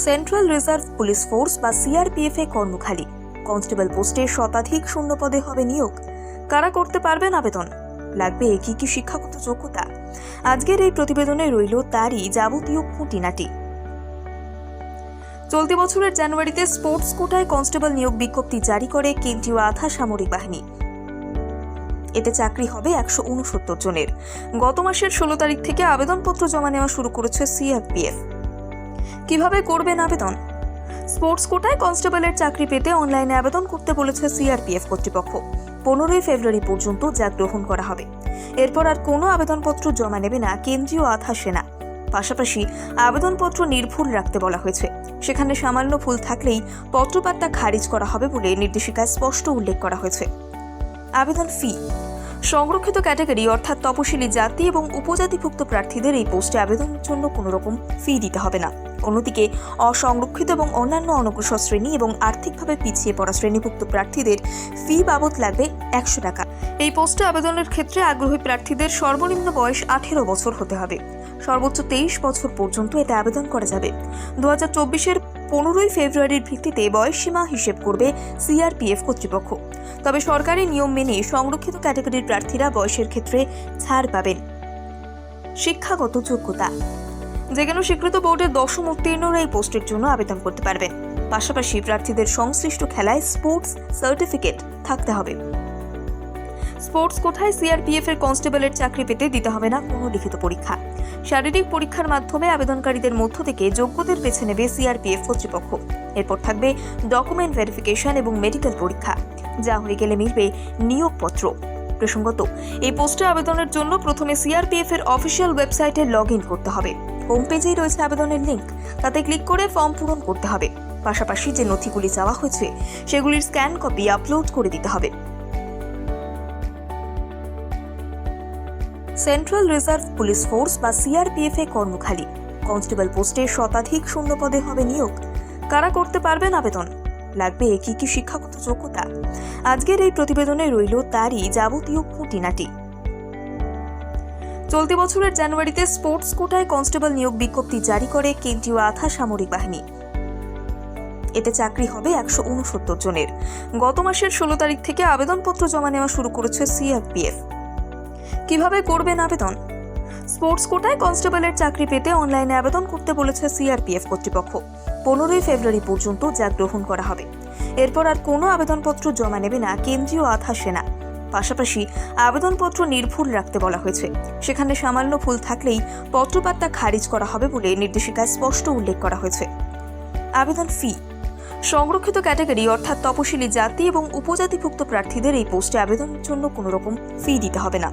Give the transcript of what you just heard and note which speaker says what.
Speaker 1: Central reserve police force বা CRPF এ কর্মখালী constable পোস্টে শতাধিক শূন্য পদে হবে নিয়োগ। কারা করতে পারবেন আবেদন? লাগবে কি কি শিক্ষাগত যোগ্যতা? আজকের এই প্রতিবেদনে রইল তারই যাবতীয় খুঁটিনাটি। চলতি বছরের জানুয়ারিতে স্পোর্টস কোটায় কনস্টেবল নিয়োগ বিজ্ঞপ্তি জারি করে কেন্দ্রীয় আধা সামরিক বাহিনী। এতে চাকরি হবে 169 জনের। গত মাসের 16 তারিখ থেকে আবেদনপত্র জমা নেওয়া শুরু করেছে সিআরপিএফ। কিভাবে করবেন আবেদন? স্পোর্টস কোটায় কনস্টেবলের চাকরি পেতে অনলাইনে আবেদন করতে বলেছে সিআরপিএফ কর্তৃপক্ষ। 15 ফেব্রুয়ারি পর্যন্ত যা গ্রহণ করা হবে। এরপর আর কোনো আবেদনপত্র জমা নেবে না কেন্দ্রীয় আধা সেনা। পাশাপাশি আবেদনপত্র নির্ভুল রাখতে বলা হয়েছে। সেখানে সামান্য ভুল থাকলেই পত্রপাতা খারিজ করা হবে বলে নির্দেশিকায় স্পষ্ট উল্লেখ করা হয়েছে। আবেদন ফি: সংরক্ষিত ক্যাটাগরি অর্থাৎ তপশিলি জাতি এবং উপজাতিভুক্ত প্রার্থীদের এই পোস্টে আবেদনের জন্য কোনো রকম ফি দিতে হবে না। অন্যদিকে অসংরক্ষিত এবং অন্যান্য অনগ্রসর শ্রেণী এবং আর্থিকভাবে পিছিয়ে পড়া শ্রেণীভুক্ত প্রার্থীদের ফি বাবদ লাগবে 100 টাকা। এই পোস্টে আবেদনের ক্ষেত্রে আগ্রহী প্রার্থীদের সর্বনিম্ন বয়স 18 বছর হতে হবে। সর্বোচ্চ 23 বছর পর্যন্ত এতে আবেদন করা যাবে। 2024-এর 15 ফেব্রুয়ারির ভিত্তিতে বয়সসীমা হিসেব করবে সিআরপিএফ কর্তৃপক্ষ। তবে সরকারি নিয়ম মেনে সংরক্ষিত ক্যাটাগরির প্রার্থীরা বয়সের ক্ষেত্রে ছাড় পাবেন। শিক্ষাগত যোগ্যতা: যে কোনো স্বীকৃত বোর্ডের 10ম উত্তীর্ণরা এই পোস্টের জন্য আবেদন করতে পারবেন। পাশাপাশি প্রার্থীদের সংশ্লিষ্ট খেলায় স্পোর্টস সার্টিফিকেট থাকতে হবে। স্পোর্টস কোটায় সিআরপিএফ এর কনস্টেবলের চাকরি পেতে দিতে হবে না কোনো লিখিত পরীক্ষা। শারীরিক পরীক্ষার মাধ্যমে আবেদনকারীদের মধ্য থেকে যোগ্যদের বেছে নেবে সিআরপিএফ কর্তৃপক্ষ। এরপর থাকবে ডকুমেন্ট ভেরিফিকেশন এবং মেডিকেল পরীক্ষা। যা হয়ে গেলে মিলবে নিয়োগপত্র। প্রসঙ্গত, এই পোস্টে আবেদনের জন্য প্রথমে সিআরপিএফ এর অফিসিয়াল ওয়েবসাইটে লগ ইন করতে হবে। হোম পেজেই রয়েছে আবেদনের লিঙ্ক, তাতে ক্লিক করে ফর্ম পূরণ করতে হবে। পাশাপাশি যে নথিগুলি চাওয়া হয়েছে সেগুলির স্ক্যান কপি আপলোড করে দিতে হবে। সেন্ট্রাল রিজার্ভ পুলিশ ফোর্স বা সিআরপিএফ এ কর্মখালী কনস্টেবল পোস্টে শতাধিক শূন্য পদে হবে নিয়োগ। কারা করতে পারবেন আবেদন? লাগবে কি কি শিক্ষাগত যোগ্যতা? আজকের এই প্রতিবেদনে রইল তারই যাবতীয় খুঁটিনাটি। চলতি বছরের জানুয়ারিতে স্পোর্টস কোটায় কনস্টেবল নিয়োগ বিজ্ঞপ্তি জারি করে কেন্দ্রীয় আধা সামরিক বাহিনী। এতে চাকরি হবে 169 জনের। গত মাসের 16 তারিখ থেকে আবেদনপত্র জমা নেওয়া শুরু করেছে সিআরপিএফ। কিভাবে করবেন আবেদন? স্পোর্টস কোটায় কনস্টেবলের চাকরি পেতে অনলাইনে আবেদন করতে বলেছে সিআরপিএফ কর্তৃপক্ষ। 15 ফেব্রুয়ারি পর্যন্ত যা গ্রহণ করা হবে। এরপর আর কোনো আবেদনপত্র জমা নেবে না কেন্দ্রীয় আধা সেনা। পাশাপাশি আবেদনপত্র নির্ভুল রাখতে বলা হয়েছে। সেখানে সামান্য ভুল থাকলেই পত্রপাতা খারিজ করা হবে বলে নির্দেশিকায় স্পষ্ট উল্লেখ করা হয়েছে। আবেদন ফি: সংরক্ষিত ক্যাটাগরি অর্থাৎ তপশিলি জাতি এবং উপজাতিভুক্ত প্রার্থীদের এই পোস্টে আবেদনের জন্য কোনো রকম ফি দিতে হবে না।